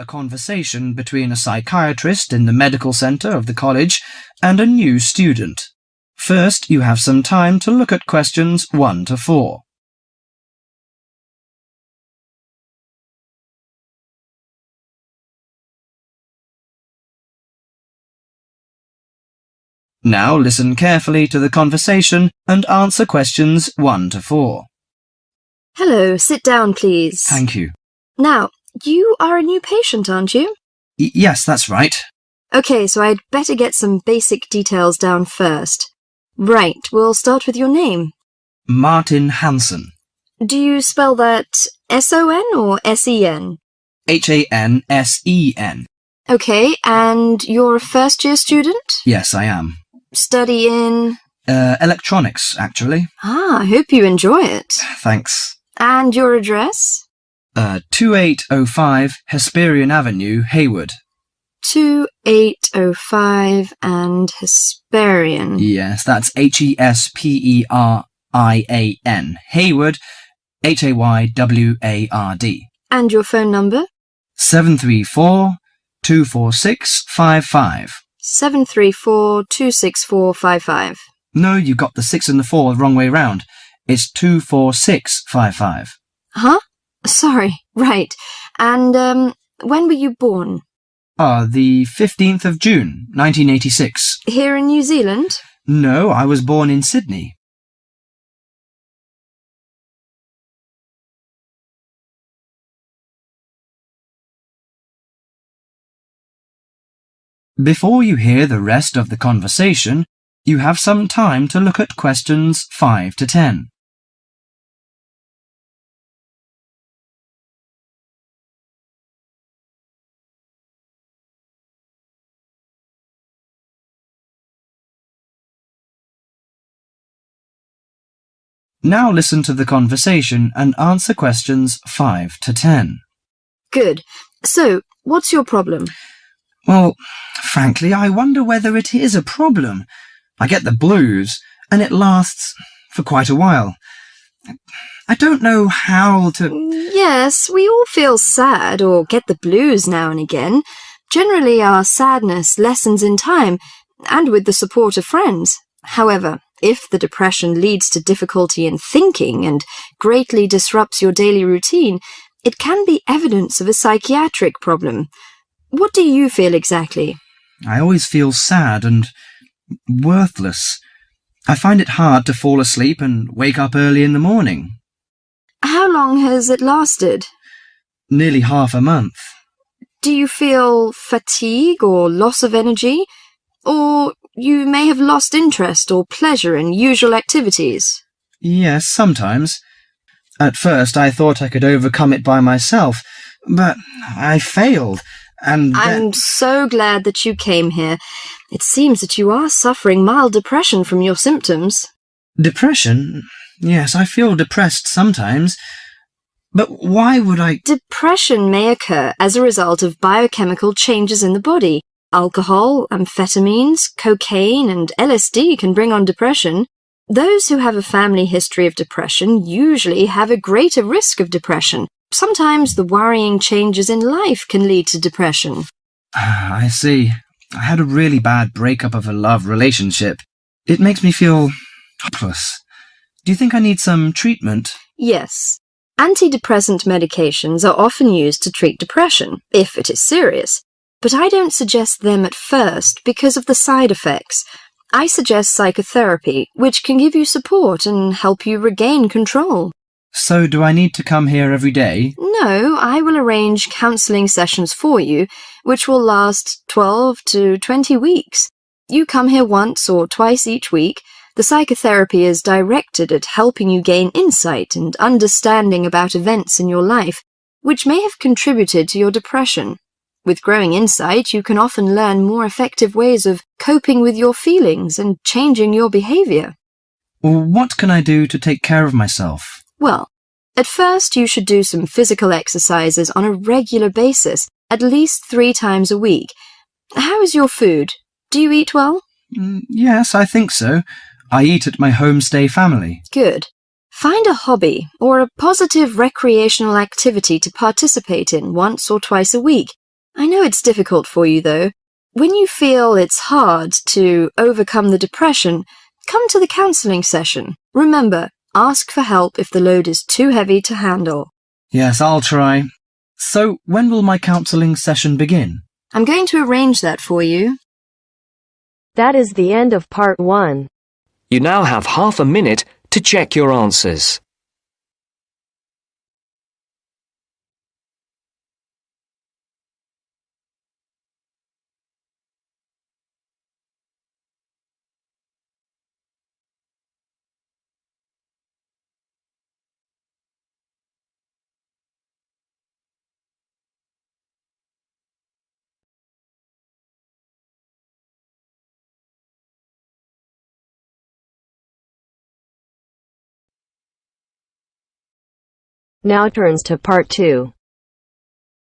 a conversation between a psychiatrist in the medical centre of the college and a new student. First, you have some time to look at questions 1 to 4. Now listen carefully to the conversation and answer questions 1 to 4. Hello, sit down, please. Thank you. Now, you are a new patient, aren't you? Yes, that's right. Okay, so I'd better get some basic details down first. Right, we'll start with your name. Martin Hensen. Do you spell that S-O-N or S-E-N? Hansen. Okay, and you're a first-year student? Yes, I am. Study in? Electronics, actually. I hope you enjoy it. Thanks. And your address? 2805 Hesperian Avenue, Hayward. 2805 and Hesperian. Yes, that's Hesperian. Hayward, Hayward. And your phone number? 734-246-55. 734-26455. No, you got the 6 and the 4 the wrong way round. It's 24655. Huh? Sorry, right. And, when were you born? The 15th of June, 1986. Here in New Zealand? No, I was born in Sydney. Before you hear the rest of the conversation, you have some time to look at questions 5 to 10. Now listen to the conversation and answer questions 5 to 10. Good. So, what's your problem? Well, frankly, I wonder whether it is a problem. I get the blues, and it lasts for quite a while. I don't know how to... Yes, we all feel sad or get the blues now and again. Generally, our sadness lessens in time, and with the support of friends. However, if the depression leads to difficulty in thinking and greatly disrupts your daily routine, it can be evidence of a psychiatric problem. What do you feel exactly? I always feel sad and worthless. I find it hard to fall asleep and wake up early in the morning. How long has it lasted? Nearly half a month. Do you feel fatigue or loss of energy? Or you may have lost interest or pleasure in usual activities? Yes, sometimes. At first I thought I could overcome it by myself, but I failed. I'm so glad that you came here. It seems that you are suffering mild depression from your symptoms. Depression? Yes, I feel depressed sometimes. But why would I... Depression may occur as a result of biochemical changes in the body. Alcohol, amphetamines, cocaine, and LSD can bring on depression. Those who have a family history of depression usually have a greater risk of depression. Sometimes the worrying changes in life can lead to depression. I see. I had a really bad breakup of a love relationship. It makes me feel hopeless. Do you think I need some treatment? Yes. Antidepressant medications are often used to treat depression, if it is serious. But I don't suggest them at first because of the side effects. I suggest psychotherapy, which can give you support and help you regain control. So do I need to come here every day? No, I will arrange counselling sessions for you, which will last 12 to 20 weeks. You come here once or twice each week. The psychotherapy is directed at helping you gain insight and understanding about events in your life, which may have contributed to your depression. With growing insight, you can often learn more effective ways of coping with your feelings and changing your behaviour. What can I do to take care of myself? Well, at first you should do some physical exercises on a regular basis, at least 3 times a week. How is your food? Do you eat well? Yes, I think so. I eat at my homestay family. Good. Find a hobby or a positive recreational activity to participate in once or twice a week. I know it's difficult for you, though. When you feel it's hard to overcome the depression, come to the counselling session. Remember, ask for help if the load is too heavy to handle. Yes, I'll try. So, when will my counselling session begin? I'm going to arrange that for you. That is the end of part 1. You now have half a minute to check your answers. Now turns to part 2.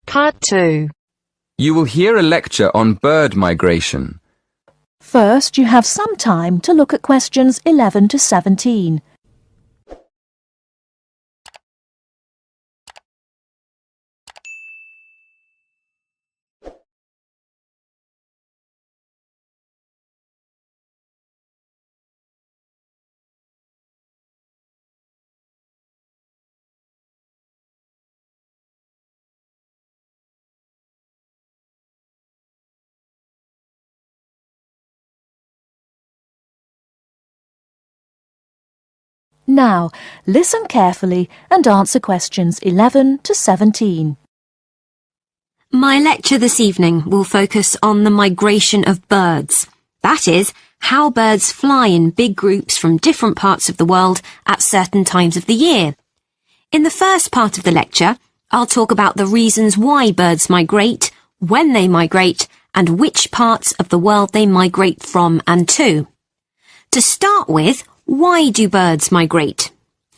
Part 2. You will hear a lecture on bird migration. First, you have some time to look at questions 11 to 17. Now, listen carefully and answer questions 11 to 17. My lecture this evening will focus on the migration of birds. That is, how birds fly in big groups from different parts of the world at certain times of the year. In the first part of the lecture, I'll talk about the reasons why birds migrate, when they migrate, and which parts of the world they migrate from and to. To start with, why do birds migrate?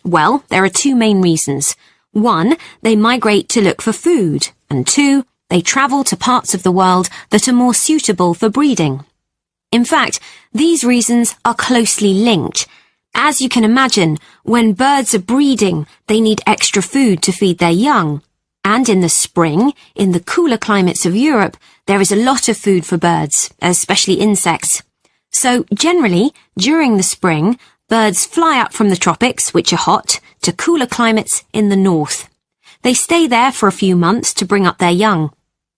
Well, there are two main reasons. One, they migrate to look for food, and two, they travel to parts of the world that are more suitable for breeding. In fact, these reasons are closely linked. As you can imagine, when birds are breeding, they need extra food to feed their young. And in the spring, in the cooler climates of Europe, there is a lot of food for birds, especially insects. So generally, during the spring, birds fly up from the tropics, which are hot, to cooler climates in the north. They stay there for a few months to bring up their young.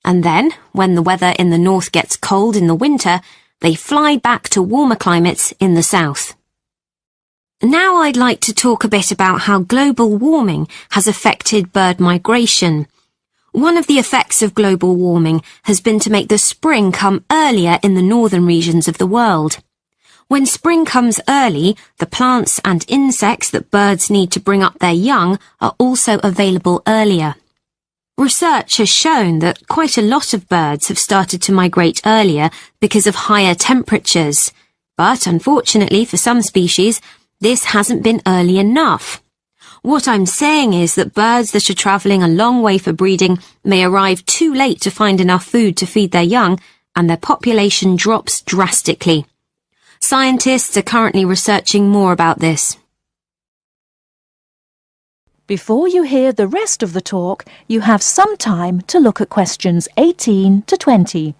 And then, when the weather in the north gets cold in the winter, they fly back to warmer climates in the south. Now I'd like to talk a bit about how global warming has affected bird migration. One of the effects of global warming has been to make the spring come earlier in the northern regions of the world. When spring comes early, the plants and insects that birds need to bring up their young are also available earlier. Research has shown that quite a lot of birds have started to migrate earlier because of higher temperatures. But unfortunately for some species, this hasn't been early enough. What I'm saying is that birds that are travelling a long way for breeding may arrive too late to find enough food to feed their young, and their population drops drastically. Scientists are currently researching more about this. Before you hear the rest of the talk, you have some time to look at questions 18 to 20.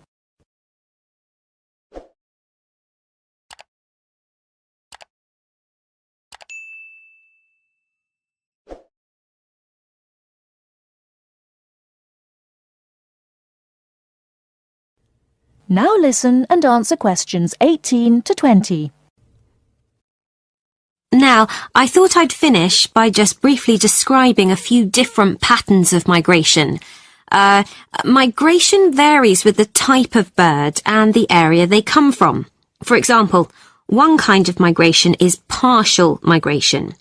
Now listen and answer questions 18 to 20. Now, I thought I'd finish by just briefly describing a few different patterns of migration. Migration varies with the type of bird and the area they come from. For example, one kind of migration is partial migration.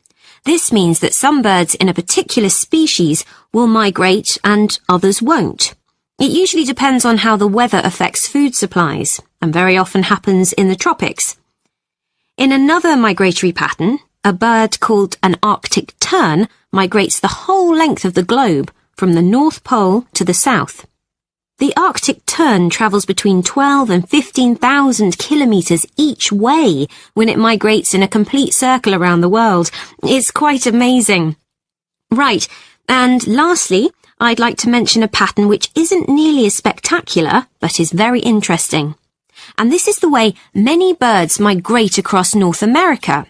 This means that some birds in a particular species will migrate and others won't. It usually depends on how the weather affects food supplies, and very often happens in the tropics. In another migratory pattern, a bird called an Arctic tern migrates the whole length of the globe, from the North Pole to the south. The Arctic tern travels between 12 and 15,000 kilometres each way when it migrates in a complete circle around the world. It's quite amazing. Right, and lastly, I'd like to mention a pattern which isn't nearly as spectacular, but is very interesting. And this is the way many birds migrate across North America.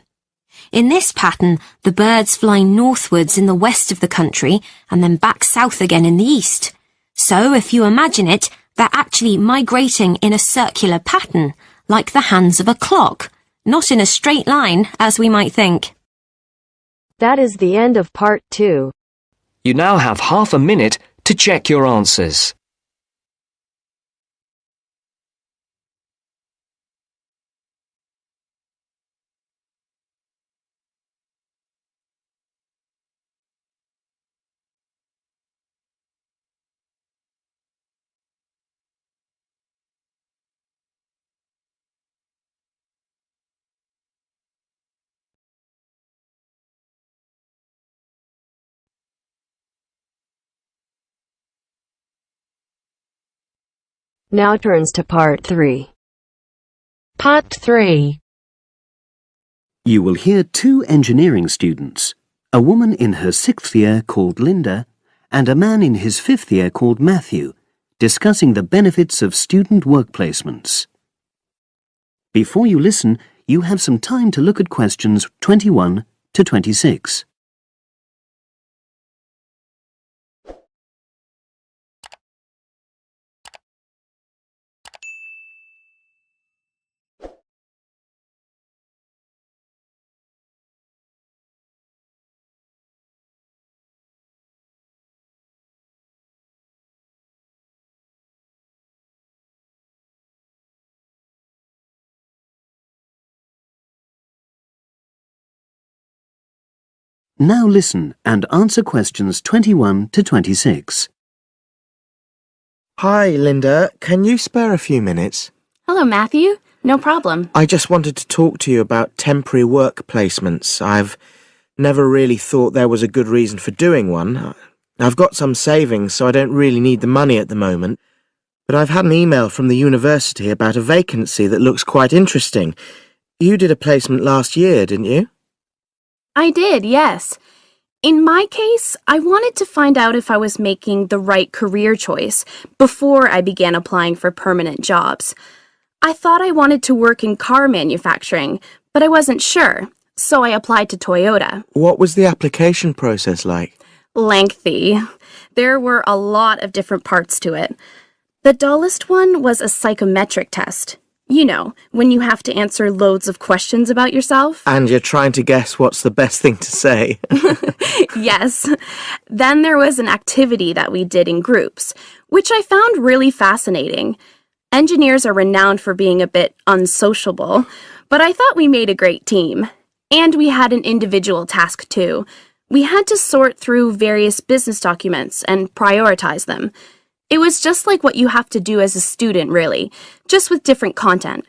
In this pattern, the birds fly northwards in the west of the country and then back south again in the east. So, if you imagine it, they're actually migrating in a circular pattern, like the hands of a clock, not in a straight line, as we might think. That is the end of part 2. You now have half a minute to check your answers. Now turns to part 3. Part 3. You will hear 2 engineering students, a woman in her 6th year called Linda and a man in his 5th year called Matthew, discussing the benefits of student work placements. Before you listen, you have some time to look at questions 21 to 26. Now listen and answer questions 21 to 26. Hi, Linda. Can you spare a few minutes? Hello, Matthew. No problem. I just wanted to talk to you about temporary work placements. I've never really thought there was a good reason for doing one. I've got some savings, so I don't really need the money at the moment. But I've had an email from the university about a vacancy that looks quite interesting. You did a placement last year, didn't you? I did, yes. In my case, I wanted to find out if I was making the right career choice before I began applying for permanent jobs. I thought I wanted to work in car manufacturing, but I wasn't sure, so I applied to Toyota. What was the application process like? Lengthy. There were a lot of different parts to it. The dullest one was a psychometric test. You know, when you have to answer loads of questions about yourself. And you're trying to guess what's the best thing to say. Yes. Then there was an activity that we did in groups, which I found really fascinating. Engineers are renowned for being a bit unsociable, but I thought we made a great team. And we had an individual task too. We had to sort through various business documents and prioritize them. It was just like what you have to do as a student, really, just with different content.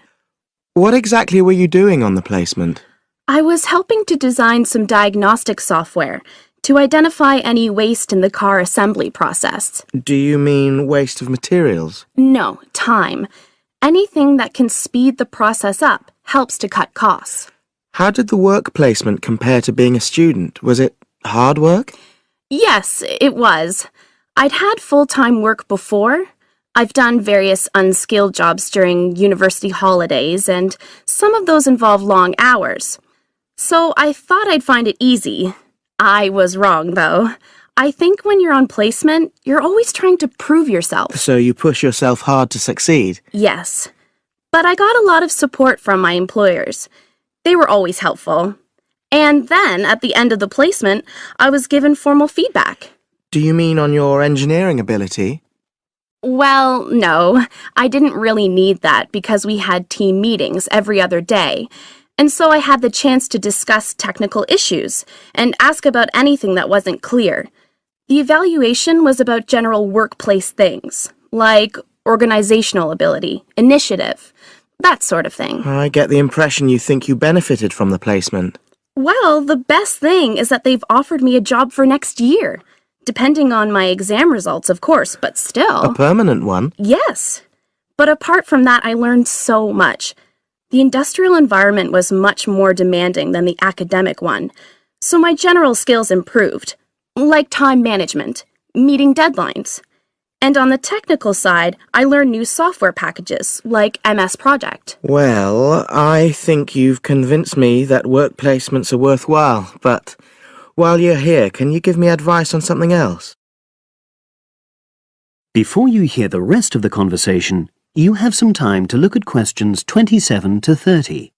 What exactly were you doing on the placement? I was helping to design some diagnostic software to identify any waste in the car assembly process. Do you mean waste of materials? No, time. Anything that can speed the process up helps to cut costs. How did the work placement compare to being a student? Was it hard work? Yes, it was. I'd had full-time work before. I've done various unskilled jobs during university holidays, and some of those involve long hours. So I thought I'd find it easy. I was wrong, though. I think when you're on placement, you're always trying to prove yourself. So you push yourself hard to succeed? Yes. But I got a lot of support from my employers. They were always helpful. And then, at the end of the placement, I was given formal feedback. Do you mean on your engineering ability? Well, no. I didn't really need that because we had team meetings every other day. And so I had the chance to discuss technical issues and ask about anything that wasn't clear. The evaluation was about general workplace things, like organizational ability, initiative, that sort of thing. I get the impression you think you benefited from the placement. Well, the best thing is that they've offered me a job for next year. Depending on my exam results, of course, but still. A permanent one? Yes. But apart from that, I learned so much. The industrial environment was much more demanding than the academic one, so my general skills improved, like time management, meeting deadlines. And on the technical side, I learn new software packages, like MS Project. Well, I think you've convinced me that work placements are worthwhile, but while you're here, can you give me advice on something else? Before you hear the rest of the conversation, you have some time to look at questions 27 to 30.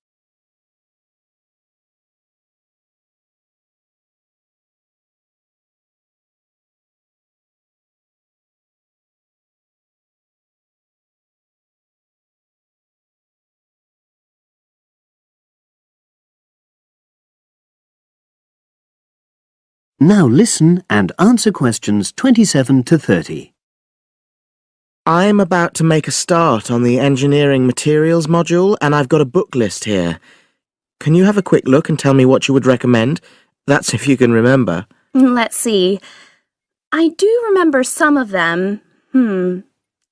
Now listen and answer questions 27 to 30. I'm about to make a start on the engineering materials module, and I've got a book list here. Can you have a quick look and tell me what you would recommend? That's if you can remember. Let's see. I do remember some of them.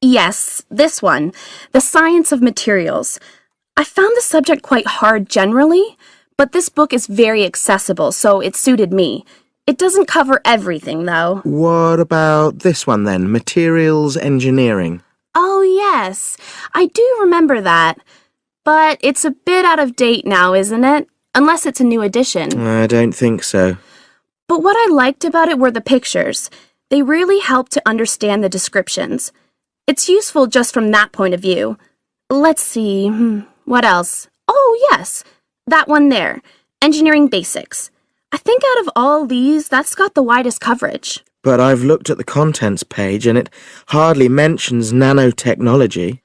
Yes, this one, The Science of Materials. I found the subject quite hard generally, but this book is very accessible, so it suited me. It doesn't cover everything, though. What about this one then, Materials Engineering? Oh, yes, I do remember that. But it's a bit out of date now, isn't it? Unless it's a new edition. I don't think so. But what I liked about it were the pictures. They really helped to understand the descriptions. It's useful just from that point of view. Let's see, what else? Oh, yes, that one there, Engineering Basics. I think out of all these, that's got the widest coverage. But I've looked at the contents page and it hardly mentions nanotechnology.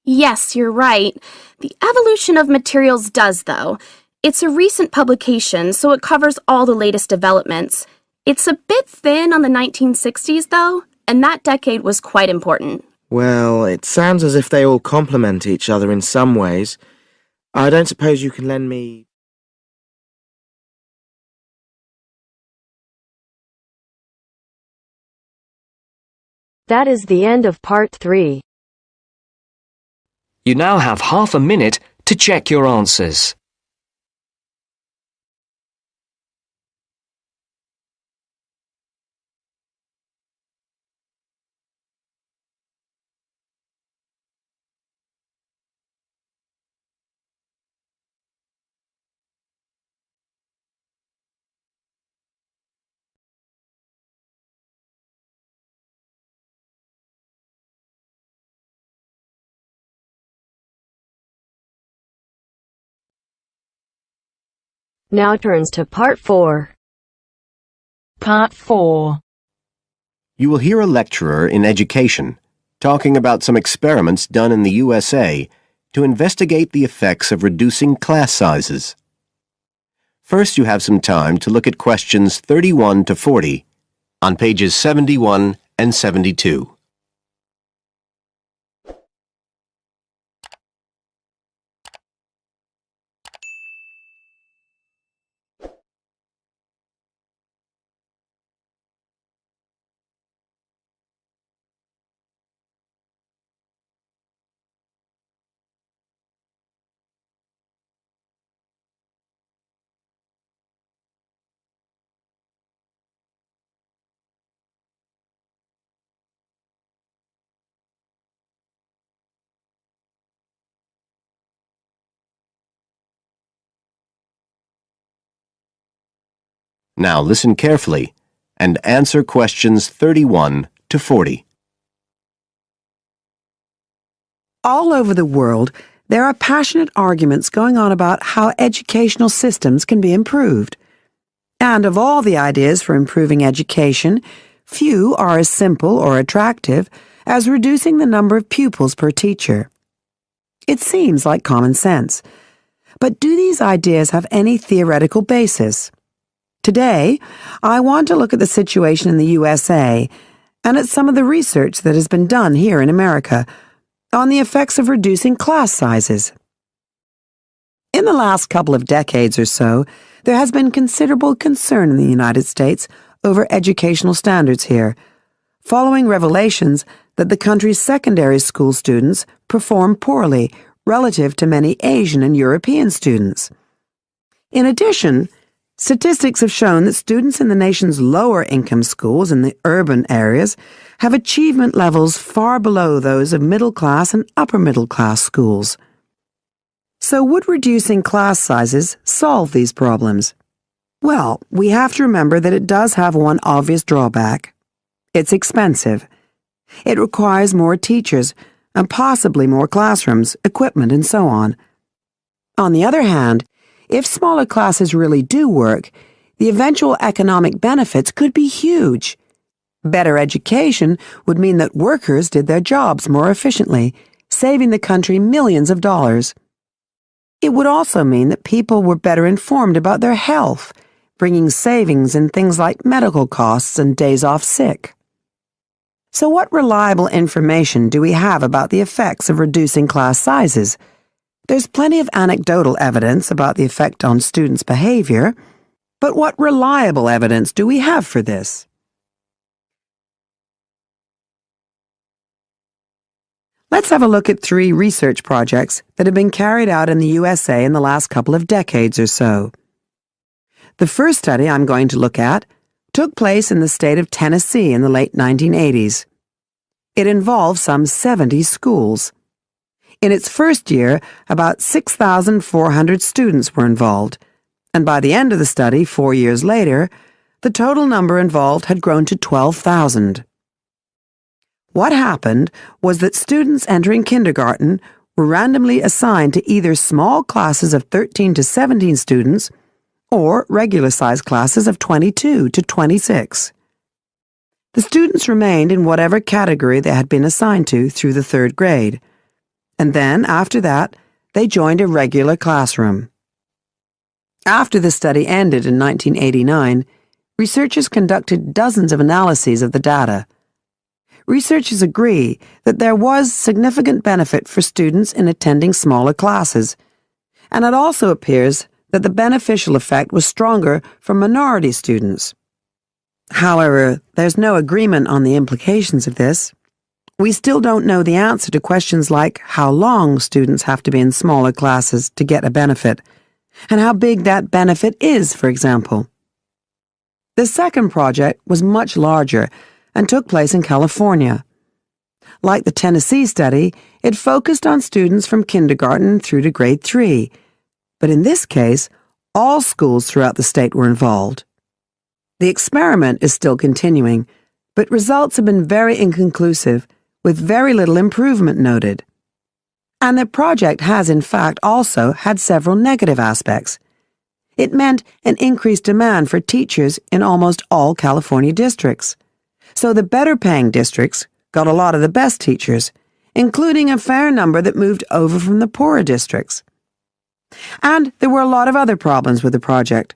Yes, you're right. The evolution of materials does, though. It's a recent publication, so it covers all the latest developments. It's a bit thin on the 1960s, though, and that decade was quite important. Well, it sounds as if they all complement each other in some ways. I don't suppose you can lend me... That is the end of part 3. You now have half a minute to check your answers. Now turns to part 4. Part 4. You will hear a lecturer in education talking about some experiments done in the USA to investigate the effects of reducing class sizes. First, you have some time to look at questions 31 to 40 on pages 71 and 72. Now listen carefully and answer questions 31 to 40. All over the world, there are passionate arguments going on about how educational systems can be improved. And of all the ideas for improving education, few are as simple or attractive as reducing the number of pupils per teacher. It seems like common sense. But do these ideas have any theoretical basis? Today, I want to look at the situation in the USA and at some of the research that has been done here in America on the effects of reducing class sizes. In the last couple of decades or so, there has been considerable concern in the United States over educational standards here, following revelations that the country's secondary school students perform poorly relative to many Asian and European students. In addition, Statistics have shown that students in the nation's lower income schools in the urban areas have achievement levels far below those of middle class and upper middle class schools. So would reducing class sizes solve these problems? Well, we have to remember that it does have one obvious drawback. It's expensive. It requires more teachers and possibly more classrooms, equipment, and so on. On the other hand, if smaller classes really do work, the eventual economic benefits could be huge. Better education would mean that workers did their jobs more efficiently, saving the country millions of dollars. It would also mean that people were better informed about their health, bringing savings in things like medical costs and days off sick. So what reliable information do we have about the effects of reducing class sizes? There's plenty of anecdotal evidence about the effect on students' behavior, but what reliable evidence do we have for this? Let's have a look at 3 research projects that have been carried out in the USA in the last couple of decades or so. The first study I'm going to look at took place in the state of Tennessee in the late 1980s. It involved some 70 schools. In its first year, about 6,400 students were involved, and by the end of the study, 4 years later, the total number involved had grown to 12,000. What happened was that students entering kindergarten were randomly assigned to either small classes of 13 to 17 students or regular-sized classes of 22 to 26. The students remained in whatever category they had been assigned to through the 3rd grade, and then, after that, they joined a regular classroom. After the study ended in 1989, researchers conducted dozens of analyses of the data. Researchers agree that there was significant benefit for students in attending smaller classes, and it also appears that the beneficial effect was stronger for minority students. However, there's no agreement on the implications of this. We still don't know the answer to questions like how long students have to be in smaller classes to get a benefit, and how big that benefit is, for example. The second project was much larger and took place in California. Like the Tennessee study, it focused on students from kindergarten through to grade 3, but in this case, all schools throughout the state were involved. The experiment is still continuing, but results have been very inconclusive, with very little improvement noted. And the project has in fact also had several negative aspects. It meant an increased demand for teachers in almost all California districts. So the better-paying districts got a lot of the best teachers, including a fair number that moved over from the poorer districts. And there were a lot of other problems with the project.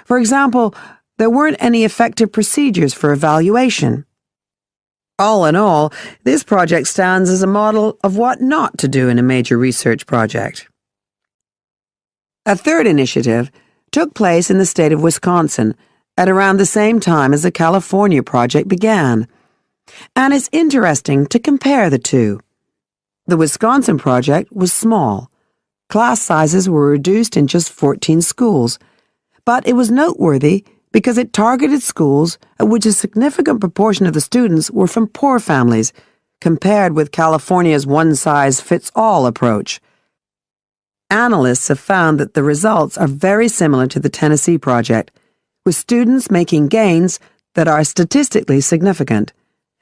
For example, there weren't any effective procedures for evaluation. All in all, this project stands as a model of what not to do in a major research project. A third initiative took place in the state of Wisconsin at around the same time as the California project began, and it's interesting to compare the two. The Wisconsin project was small. Class sizes were reduced in just 14 schools, but it was noteworthy because it targeted schools at which a significant proportion of the students were from poor families, compared with California's one-size-fits-all approach. Analysts have found that the results are very similar to the Tennessee project, with students making gains that are statistically significant,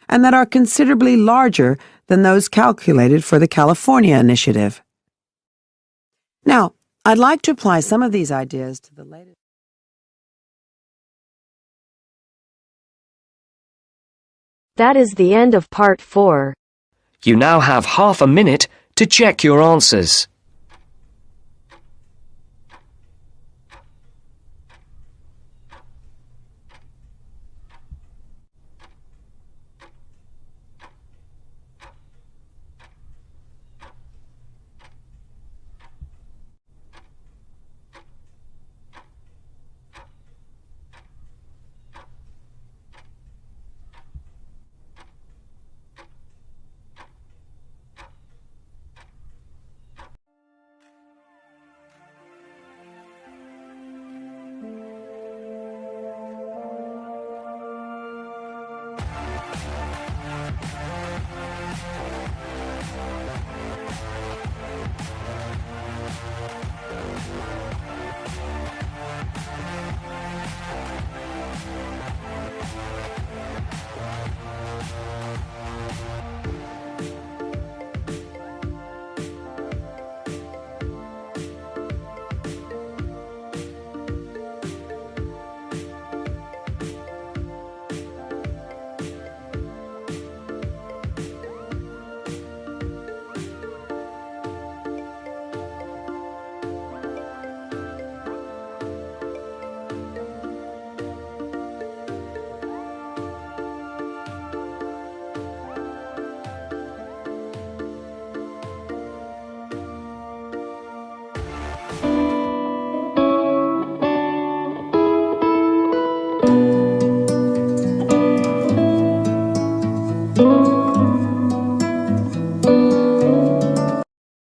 and that are considerably larger than those calculated for the California initiative. Now, I'd like to apply some of these ideas to the latest. That is the end of part 4. You now have half a minute to check your answers. Thank you.